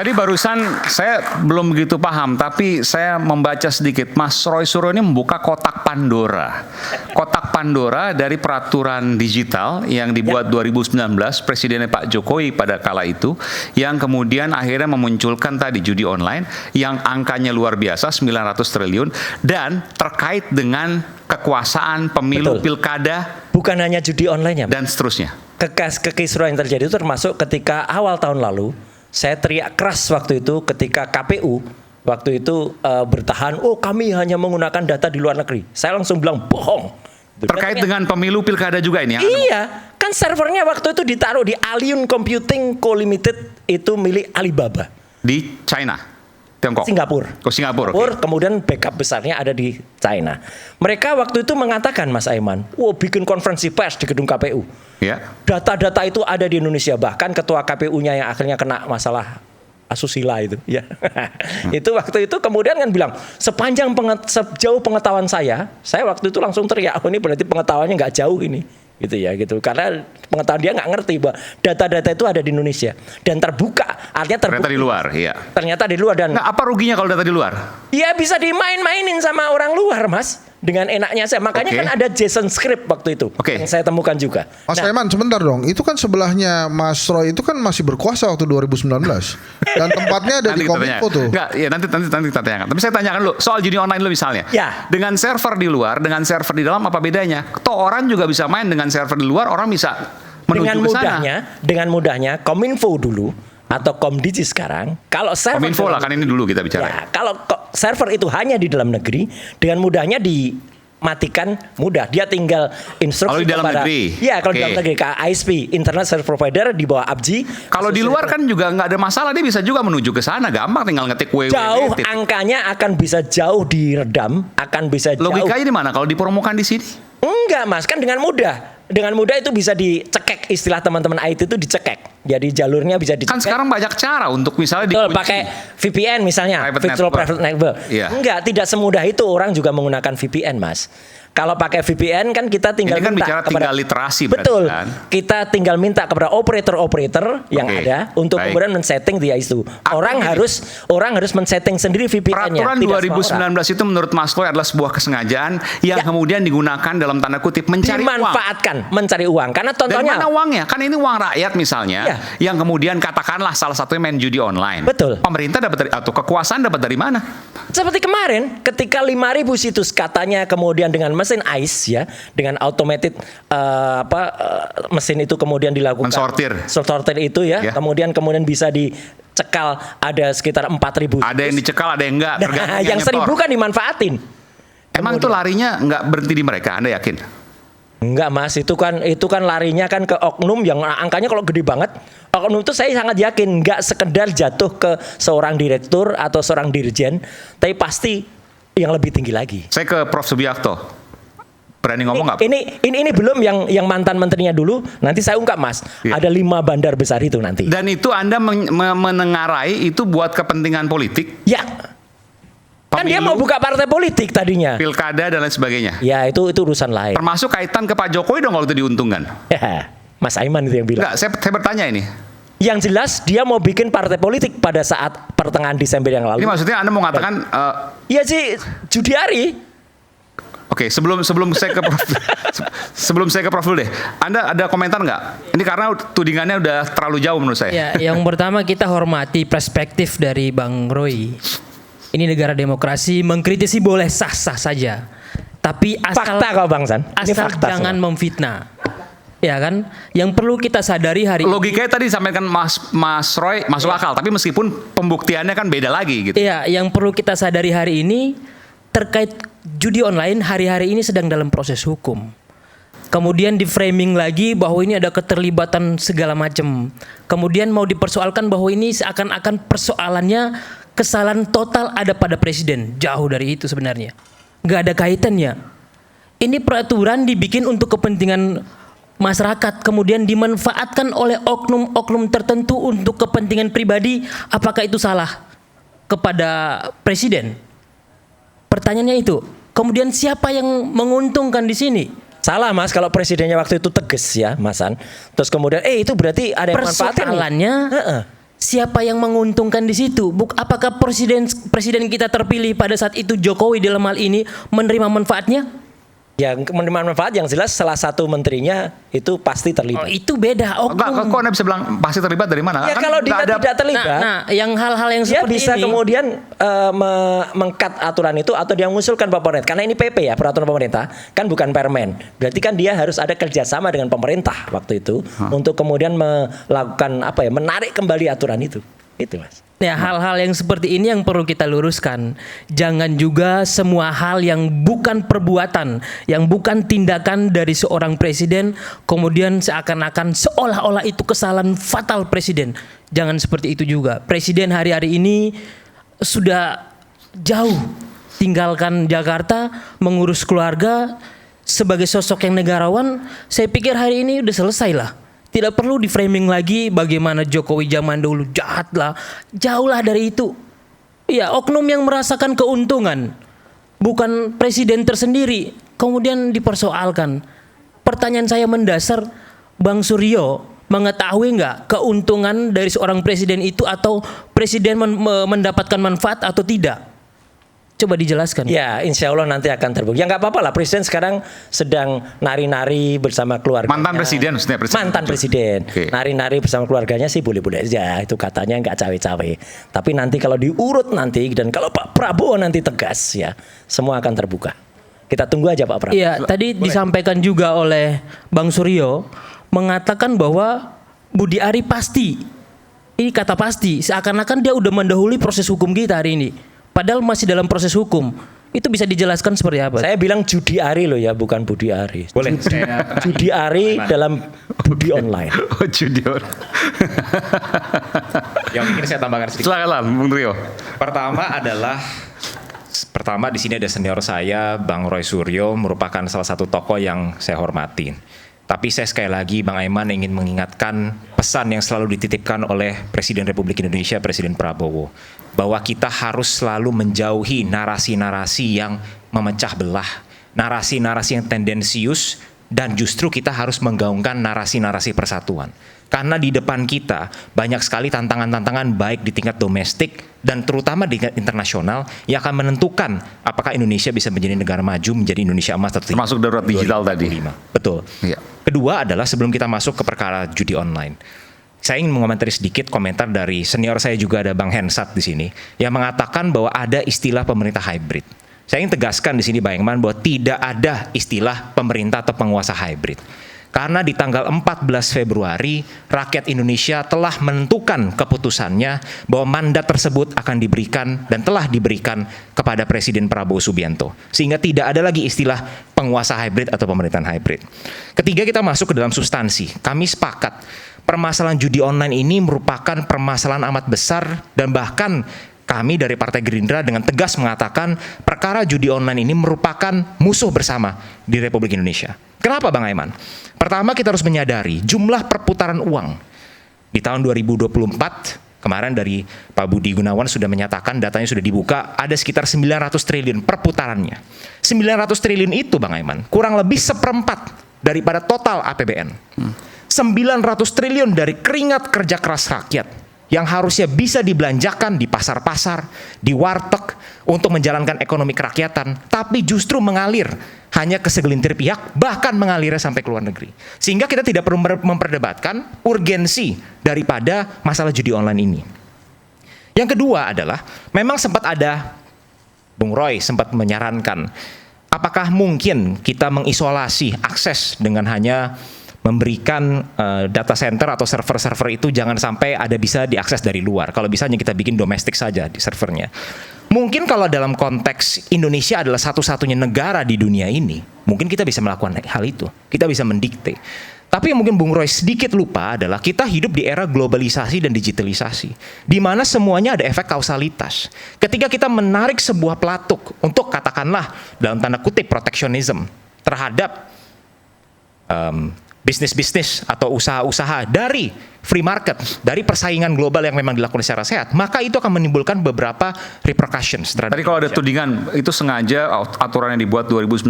Tadi barusan saya belum begitu paham, tapi saya membaca sedikit. Mas Roy Suryo ini membuka kotak Pandora. Kotak Pandora dari peraturan digital yang dibuat 2019 Presidennya Pak Jokowi pada kala itu, yang kemudian akhirnya memunculkan tadi judi online yang angkanya luar biasa 900 triliun dan terkait dengan kekuasaan pemilu, pilkada, bukan hanya judi online-nya dan seterusnya. Kekisruhan yang terjadi itu termasuk ketika awal tahun lalu saya teriak keras waktu itu ketika KPU waktu itu bertahan, oh kami hanya menggunakan data di luar negeri. Saya langsung bilang bohong. Terkait dengan pemilu pilkada juga ini? Iya, kan servernya waktu itu ditaruh di Allium Computing Co Limited, itu milik Alibaba. Di China? Tiongkok? Singapura. Oh, Singapura. Okay. Kemudian backup besarnya ada di China. Mereka waktu itu mengatakan, Mas Aiman, bikin konferensi pers di gedung KPU. Ya. Data-data itu ada di Indonesia. Bahkan ketua KPU-nya yang akhirnya kena masalah asusila itu. Ya. Itu waktu itu kemudian kan bilang, sejauh pengetahuan saya waktu itu langsung teriak, ini berarti pengetahuannya nggak jauh ini. Gitu ya, gitu. Karena pengetahuan dia nggak ngerti bahwa data-data itu ada di Indonesia dan terbuka, artinya terbuka. Ternyata di luar, iya. Ternyata di luar dan. Nah, apa ruginya kalau data di luar? Ya bisa dimain-mainin sama orang luar, Mas. Dengan enaknya saya. Makanya kan ada JSON script waktu itu yang saya temukan juga. Mas Aiman, sebentar dong. Itu kan sebelahnya Mas Roy itu kan masih berkuasa waktu 2019. Dan tempatnya ada di Kominfo tuh. Enggak, ya nanti kita tanyakan. Tapi saya tanyakan dulu soal judi online dulu misalnya. Ya. Dengan server di luar, dengan server di dalam apa bedanya? Toh orang juga bisa main dengan server di luar, orang bisa menuju ke sana. Dengan mudahnya Kominfo dulu atau Komdigi sekarang, kalau server Kominfo lah kan ini dulu kita bicara. Ya, kalau server itu hanya di dalam negeri, dengan mudahnya dimatikan mudah. Dia tinggal instruksi kalau di dalam kepada, negeri. Ya, kalau di dalam negeri ke ISP, Internet Service Provider di bawah ABGI. Kalau di luar kan juga nggak ada masalah, dia bisa juga menuju ke sana, gampang tinggal ngetik www. Jauh angkanya akan bisa jauh diredam, akan bisa jauh. Logikanya di mana kalau dipromokan di sini? Enggak, Mas, kan dengan mudah. Dengan mudah itu bisa dicekek, istilah teman-teman IT itu dicekek. Jadi jalurnya bisa dicekek. Kan sekarang banyak cara untuk misalnya dikunci. Pakai VPN misalnya, Virtual Private Network. Yeah. Enggak, tidak semudah itu orang juga menggunakan VPN, Mas. Kalau pakai VPN kan kita tinggal ini kan minta bicara tinggal literasi. Betul. Kan? Kita tinggal minta kepada operator-operator yang ada untuk kemudian men-setting dia itu. Orang harus men-setting sendiri VPN-nya. Peraturan 2019 itu menurut Mas Roy adalah sebuah kesengajaan yang kemudian digunakan dalam tanda kutip mencari dimanfaatkan, mencari uang. Karena contohnya dari mana uangnya? Kan ini uang rakyat misalnya yang kemudian katakanlah salah satunya main judi online. Betul. Pemerintah dapat dari atau kekuasaan dapat dari mana? Seperti kemarin ketika 5.000 situs katanya kemudian dengan mesin ICE ya, dengan automated mesin itu kemudian dilakukan sortir itu ya. Kemudian bisa dicekal ada sekitar 4.000. Ada yang dicekal, ada yang enggak. Nah, yang 1.000 kan dimanfaatin. Emang itu larinya enggak berhenti di mereka, Anda yakin? Enggak, Mas, itu kan larinya kan ke oknum yang angkanya kalau gede banget. Oknum itu saya sangat yakin enggak sekedar jatuh ke seorang direktur atau seorang dirjen, tapi pasti yang lebih tinggi lagi. Saya ke Prof Subiakto. Berani ngomong nggak? Ini belum yang mantan menterinya dulu. Nanti saya ungkap, Mas. Ada 5 bandar besar itu nanti. Dan itu Anda menengarai itu buat kepentingan politik? Ya. Kan dia mau buka partai politik tadinya. Pilkada dan lain sebagainya. Ya, itu urusan lain. Termasuk kaitan ke Pak Jokowi dong kalau itu diuntungkan. Ya, Mas Aiman itu yang bilang. Enggak, saya bertanya ini. Yang jelas dia mau bikin partai politik pada saat pertengahan Desember yang lalu. Ini maksudnya Anda mau mengatakan iya sih, Judiari. Oke, sebelum saya ke Prof, sebelum saya ke Prof dulu deh. Anda ada komentar nggak? Ini karena tudingannya udah terlalu jauh menurut saya. Ya, yang pertama kita hormati perspektif dari Bang Roy. Ini negara demokrasi, mengkritisi boleh sah-sah saja. Tapi asal fakta kok Bang San. Asal jangan memfitnah. Ya kan? Yang perlu kita sadari hari ini. Logikanya tadi disampaikan Mas Roy masuk akal, tapi meskipun pembuktiannya kan beda lagi gitu. Iya, yang perlu kita sadari hari ini terkait judi online hari-hari ini sedang dalam proses hukum. Kemudian di framing lagi bahwa ini ada keterlibatan segala macam. Kemudian mau dipersoalkan bahwa ini seakan-akan persoalannya kesalahan total ada pada presiden. Jauh dari itu sebenarnya. Nggak ada kaitannya. Ini peraturan dibikin untuk kepentingan masyarakat, kemudian dimanfaatkan oleh oknum-oknum tertentu untuk kepentingan pribadi. Apakah itu salah kepada presiden? Pertanyaannya itu. Kemudian siapa yang menguntungkan di sini? Salah, Mas, kalau presidennya waktu itu tegas ya, Masan. Terus kemudian itu berarti ada yang manfaatkan. Persoalannya siapa yang menguntungkan di situ? Apakah presiden kita terpilih pada saat itu Jokowi dalam hal ini menerima manfaatnya? Ya, menerima manfaat yang jelas salah satu menterinya itu pasti Oh, terlibat. itu beda. Enggak, kok Anda bisa bilang pasti terlibat dari mana? Ya, Kan kalau nggak dia tidak terlibat, Nah, yang hal-hal yang dia seperti bisa ini kemudian meng-cut aturan itu atau dia mengusulkan pemerintah. Karena ini PP ya, peraturan pemerintah, kan bukan permen. Berarti kan dia harus ada kerjasama dengan pemerintah waktu itu untuk kemudian melakukan menarik kembali aturan itu. Itu, Mas. ya, hal-hal yang seperti ini yang perlu kita luruskan. Jangan juga semua hal yang bukan perbuatan, yang bukan tindakan dari seorang presiden, kemudian seakan-akan seolah-olah itu kesalahan fatal presiden. Jangan seperti itu juga. Presiden hari-hari ini sudah jauh tinggalkan Jakarta, mengurus keluarga. Sebagai sosok yang negarawan, saya pikir hari ini udah selesai lah. Tidak perlu di framing lagi bagaimana Jokowi zaman dulu jahat lah. Jauh lah dari itu. Ya, oknum yang merasakan keuntungan, bukan presiden tersendiri, kemudian dipersoalkan. Pertanyaan saya mendasar, Bang Suryo mengetahui nggak keuntungan dari seorang presiden itu, atau presiden mendapatkan manfaat atau tidak? Coba dijelaskan. Ya, insya Allah nanti akan terbukti. Ya nggak apa-apa lah, presiden sekarang sedang nari-nari bersama keluarga. Mantan presiden maksudnya presiden. Mantan presiden. Oke. Nari-nari bersama keluarganya sih boleh-boleh aja. Itu katanya nggak cawe-cawe. Tapi nanti kalau diurut nanti, dan kalau Pak Prabowo nanti tegas, ya semua akan terbuka. Kita tunggu aja Pak Prabowo. Iya, tadi disampaikan juga oleh Bang Suryo mengatakan bahwa Budi Ari pasti. Ini kata pasti, seakan-akan dia udah mendahului proses hukum kita hari ini. Padahal masih dalam proses hukum. Itu bisa dijelaskan seperti apa? Saya bilang Judi Ari loh ya, bukan Budi Ari. Boleh. Judi Ari dalam Budi Online. Oh, junior. Yang mungkin saya tambahkan sedikit. Silakan lah, Bung Trio. Pertama di sini ada senior saya, Bang Roy Suryo, merupakan salah satu tokoh yang saya hormati. Tapi saya sekali lagi, Bang Aiman, ingin mengingatkan pesan yang selalu dititipkan oleh Presiden Republik Indonesia, Presiden Prabowo, bahwa kita harus selalu menjauhi narasi-narasi yang memecah belah, narasi-narasi yang tendensius, dan justru kita harus menggaungkan narasi-narasi persatuan. Karena di depan kita banyak sekali tantangan-tantangan baik di tingkat domestik dan terutama di tingkat internasional yang akan menentukan apakah Indonesia bisa menjadi negara maju, menjadi Indonesia emas atau tidak. Termasuk darurat digital tadi. 2045. Betul. Iya. Kedua adalah sebelum kita masuk ke perkara judi online, saya ingin mengomentari sedikit komentar dari senior saya juga, ada Bang Hensat di sini, yang mengatakan bahwa ada istilah pemerintah hybrid. Saya ingin tegaskan di sini Bang Iman bahwa tidak ada istilah pemerintah atau penguasa hybrid. Karena di tanggal 14 Februari, rakyat Indonesia telah menentukan keputusannya bahwa mandat tersebut akan diberikan dan telah diberikan kepada Presiden Prabowo Subianto. Sehingga tidak ada lagi istilah penguasa hybrid atau pemerintahan hybrid. Ketiga, kita masuk ke dalam substansi. Kami sepakat permasalahan judi online ini merupakan permasalahan amat besar, dan bahkan kami dari Partai Gerindra dengan tegas mengatakan perkara judi online ini merupakan musuh bersama di Republik Indonesia. Kenapa Bang Aiman? Pertama, kita harus menyadari jumlah perputaran uang di tahun 2024, kemarin dari Pak Budi Gunawan sudah menyatakan, datanya sudah dibuka, ada sekitar 900 triliun perputarannya. 900 triliun itu Bang Aiman kurang lebih seperempat daripada total APBN. 900 triliun dari keringat kerja keras rakyat yang harusnya bisa dibelanjakan di pasar-pasar, di warteg, untuk menjalankan ekonomi kerakyatan, tapi justru mengalir hanya ke segelintir pihak, bahkan mengalirnya sampai ke luar negeri. Sehingga kita tidak perlu memperdebatkan urgensi daripada masalah judi online ini. Yang kedua adalah, memang sempat ada, Bung Roy sempat menyarankan, apakah mungkin kita mengisolasi akses dengan hanya memberikan data center atau server-server itu jangan sampai ada bisa diakses dari luar. Kalau bisa hanya kita bikin domestik saja di servernya. Mungkin kalau dalam konteks Indonesia adalah satu-satunya negara di dunia ini, mungkin kita bisa melakukan hal itu. Kita bisa mendikte. Tapi yang mungkin Bung Roy sedikit lupa adalah kita hidup di era globalisasi dan digitalisasi, di mana semuanya ada efek kausalitas. Ketika kita menarik sebuah pelatuk untuk katakanlah dalam tanda kutip proteksionisme terhadap bisnis-bisnis atau usaha-usaha dari free market, dari persaingan global yang memang dilakukan secara sehat, maka itu akan menimbulkan beberapa repercussions terhadap Tadi kalau ada Indonesia. tudingan itu sengaja aturan yang dibuat 2019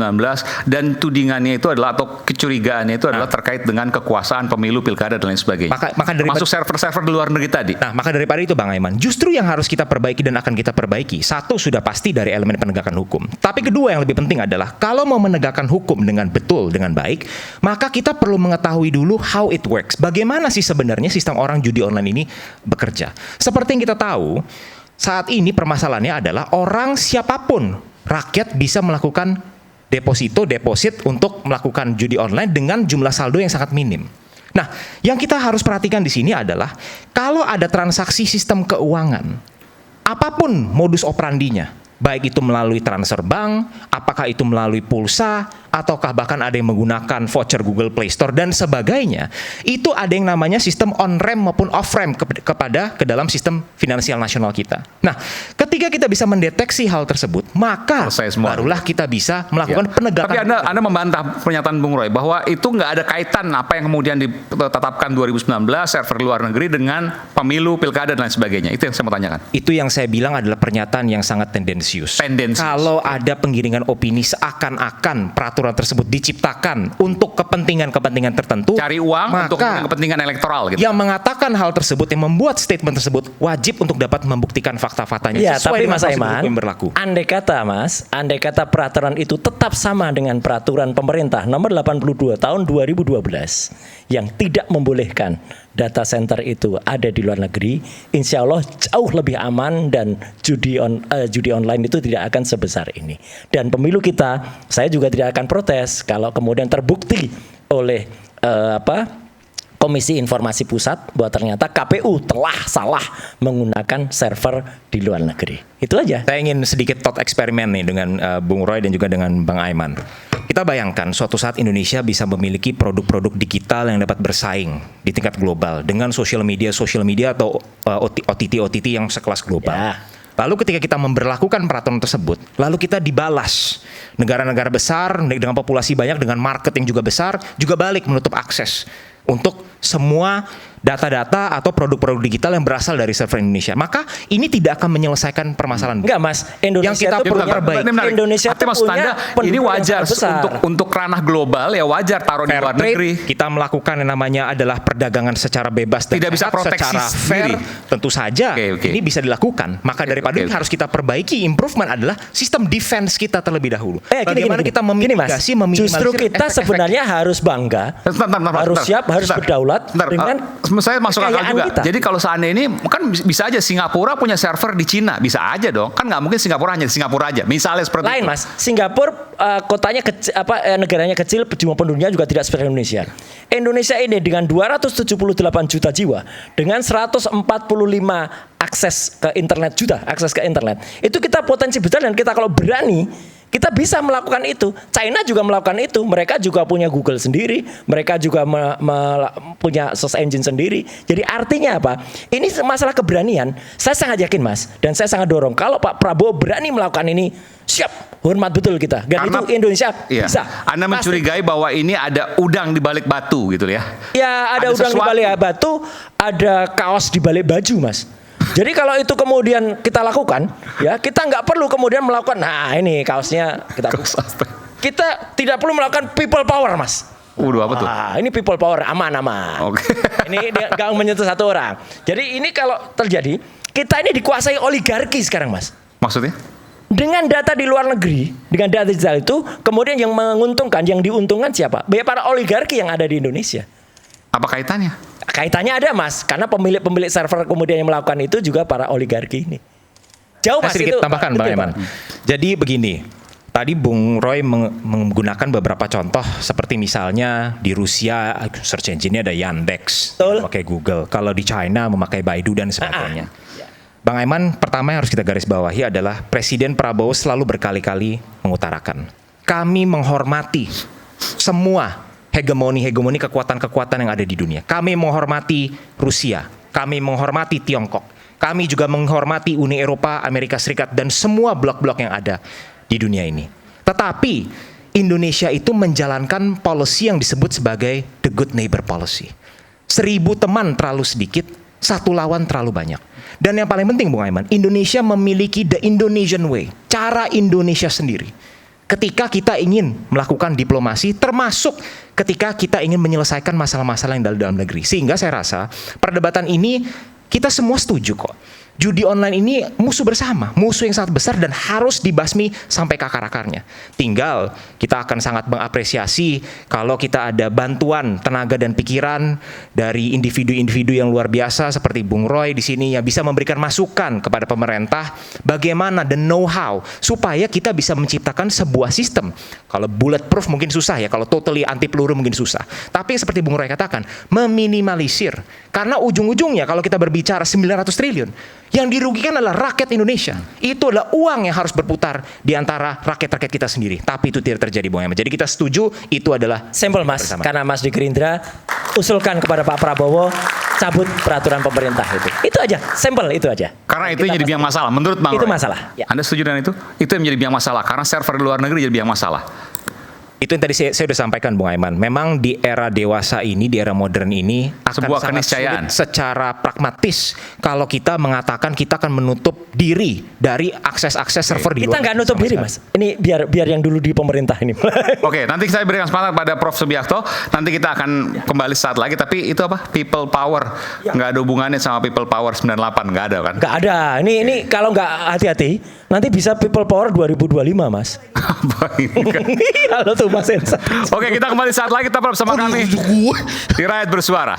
dan tudingannya itu adalah atau kecurigaannya itu adalah terkait dengan kekuasaan pemilu, pilkada dan lain sebagainya. Maka daripada- masuk server-server di luar negeri tadi. Nah, maka daripada itu Bang Aiman, justru yang harus kita perbaiki dan akan kita perbaiki, satu sudah pasti dari elemen penegakan hukum. Tapi kedua yang lebih penting adalah kalau mau menegakkan hukum dengan betul, dengan baik, maka kita perlu mengetahui dulu how it works. Bagaimana sih sebenarnya sistem orang judi online ini bekerja. Seperti yang kita tahu, saat ini permasalahannya adalah orang siapapun, rakyat bisa melakukan deposit untuk melakukan judi online dengan jumlah saldo yang sangat minim. Nah, yang kita harus perhatikan di sini adalah kalau ada transaksi sistem keuangan, apapun modus operandinya, baik itu melalui transfer bank, apakah itu melalui pulsa, ataukah bahkan ada yang menggunakan voucher Google Play Store dan sebagainya, itu ada yang namanya sistem on-ramp maupun off-ramp ke dalam sistem finansial nasional kita. Nah, ketika kita bisa mendeteksi hal tersebut, maka Selesai semua. barulah kita bisa melakukan penegakan. Tapi Anda membantah pernyataan Bung Roy bahwa itu nggak ada kaitan apa yang kemudian ditetapkan 2019 server luar negeri dengan pemilu, pilkada dan lain sebagainya. Itu yang saya mau tanyakan. Itu yang saya bilang adalah pernyataan yang sangat tendensius. Kalau ada penggiringan opini seakan-akan peraturan tersebut diciptakan untuk kepentingan-kepentingan tertentu, Cari uang untuk maka kepentingan elektoral gitu. yang mengatakan hal tersebut, yang membuat statement tersebut wajib untuk dapat membuktikan fakta-faktanya Ya, sesuai tapi dengan Mas prosedur Aiman, hukum yang berlaku. andai kata peraturan itu tetap sama dengan peraturan pemerintah nomor 82 tahun 2012 yang tidak membolehkan data center itu ada di luar negeri, insya Allah jauh lebih aman dan judi online itu tidak akan sebesar ini. Dan pemilu kita, saya juga tidak akan protes kalau kemudian terbukti oleh Komisi Informasi Pusat bahwa ternyata KPU telah salah menggunakan server di luar negeri. Itu aja. Saya ingin sedikit thought eksperimen nih dengan Bung Roy dan juga dengan Bang Aiman. Kita bayangkan suatu saat Indonesia bisa memiliki produk-produk digital yang dapat bersaing di tingkat global dengan social media atau OTT yang sekelas global. Ya. Lalu ketika kita memberlakukan peraturan tersebut, lalu kita dibalas. Negara-negara besar dengan populasi banyak, dengan market yang juga besar, juga balik menutup akses untuk semua data-data atau produk-produk digital yang berasal dari server Indonesia. Maka ini tidak akan menyelesaikan permasalahan. Enggak, Mas. Indonesia Yang kita itu perlu punya- perbaiki. Ini menarik. Indonesia Artinya itu maksud punya Anda penduduk ini yang wajar sangat besar. untuk ranah global ya wajar taruh di Fair luar trade, negeri. kita melakukan yang namanya adalah perdagangan secara bebas dan Tidak bisa sehat, proteksi secara fair, sendiri. tentu saja Oke. ini bisa dilakukan. Maka daripada oke. ini harus kita perbaiki, improvement adalah sistem defense kita terlebih dahulu. Bagaimana kita Gini, Mas. memitigasi, meminimalisir Justru kita efek-efek. sebenarnya harus bangga, harus siap, harus berdaulat dengan saya masuk akal kekayaan juga. kita. Jadi kalau seandainya ini kan bisa aja Singapura punya server di Cina, bisa aja dong. Kan nggak mungkin Singapura hanya di Singapura aja. Misalnya seperti lain, itu. Mas. Singapura kotanya kecil, negaranya kecil, jumlah penduduknya juga tidak seperti Indonesia. Indonesia ini dengan 278 juta jiwa, dengan 145 akses ke internet. Itu kita potensi besar dan kita kalau berani, kita bisa melakukan itu. China juga melakukan itu. Mereka juga punya Google sendiri. Mereka juga punya search engine sendiri. Jadi artinya apa? Ini masalah keberanian. Saya sangat yakin, Mas. Dan saya sangat dorong. Kalau Pak Prabowo berani melakukan ini, siap. Hormat betul kita. Dan Karena- itu Indonesia Iya. bisa. Anda Pasti. mencurigai bahwa ini ada udang di balik batu gitu ya. Ya ada udang di sesuatu. balik batu, ada kaos di balik baju, Mas. Jadi kalau itu kemudian kita lakukan, ya kita nggak perlu kemudian melakukan. Nah ini kaosnya kita tidak perlu melakukan people power, Mas. Apa tuh? Ini people power aman. Oke. Ini dia nggak menyentuh satu orang. Jadi ini kalau terjadi, kita ini dikuasai oligarki sekarang, Mas. Maksudnya? Dengan data di luar negeri, dengan data digital itu, kemudian yang menguntungkan, yang diuntungkan siapa? Para oligarki yang ada di Indonesia. Apa kaitannya? Kaitannya ada, Mas, karena pemilik server kemudian yang melakukan itu juga para oligarki ini. Jauh, Saya Mas, sedikit itu tambahkan Bang betul, Eman. Jadi begini, tadi Bung Roy menggunakan beberapa contoh seperti misalnya di Rusia search engine-nya ada Yandex, Betul. memakai Google. Kalau di China memakai Baidu dan sebagainya. Bang Aiman, pertama yang harus kita garis bawahi adalah Presiden Prabowo selalu berkali-kali mengutarakan, kami menghormati semua hegemoni kekuatan-kekuatan yang ada di dunia. Kami menghormati Rusia, kami menghormati Tiongkok, kami juga menghormati Uni Eropa, Amerika Serikat, dan semua blok-blok yang ada di dunia ini. Tetapi Indonesia itu menjalankan policy yang disebut sebagai the good neighbor policy. 1000 teman terlalu sedikit, 1 lawan terlalu banyak. Dan yang paling penting Bung Aiman, Indonesia memiliki the Indonesian way, cara Indonesia sendiri. Ketika kita ingin melakukan diplomasi, termasuk ketika kita ingin menyelesaikan masalah-masalah yang dalam negeri. Sehingga saya rasa perdebatan ini kita semua setuju kok. Judi online ini musuh bersama, musuh yang sangat besar dan harus dibasmi sampai ke akar-akarnya. Tinggal kita akan sangat mengapresiasi kalau kita ada bantuan tenaga dan pikiran dari individu-individu yang luar biasa seperti Bung Roy di sini yang bisa memberikan masukan kepada pemerintah bagaimana the know-how supaya kita bisa menciptakan sebuah sistem. Kalau bulletproof mungkin susah ya, kalau totally anti peluru mungkin susah. Tapi seperti Bung Roy katakan, meminimalisir. Karena ujung-ujungnya kalau kita berbicara 900 triliun, yang dirugikan adalah rakyat Indonesia. Itu adalah uang yang harus berputar di antara rakyat-rakyat kita sendiri. Tapi itu tidak terjadi, Bung Ahmad. Jadi kita setuju itu adalah Sampel Mas, bersama. karena Mas di Gerindra usulkan kepada Pak Prabowo cabut peraturan pemerintah itu. Itu aja, sampel itu aja. Karena itu yang jadi biang masalah menurut Bang Itu Roy. masalah. Ya. Anda setuju dengan itu? Itu yang menjadi biang masalah karena server di luar negeri jadi biang masalah. Itu yang tadi saya sudah sampaikan Bung Aiman. Memang di era dewasa ini, di era modern ini akan Sebuah sangat keniscayaan. sulit secara pragmatis kalau kita mengatakan kita akan menutup diri dari akses-akses server di Kita luar nggak negeri nutup sama diri sekali. Mas. Ini biar yang dulu di pemerintah ini. Oke, nanti saya berikan semangat pada Prof. Subiakto. Nanti kita akan kembali saat lagi. Tapi itu apa? People power. Nggak ada hubungannya sama people power 98. Nggak ada kan? Nggak ada. Ini kalau nggak hati-hati, nanti bisa people power 2025 Mas. Apa ini kan? Halo tuh Mas Ensa. Oke, kita kembali saat lagi. Tetap bersama kami Gue. di Rakyat Bersuara.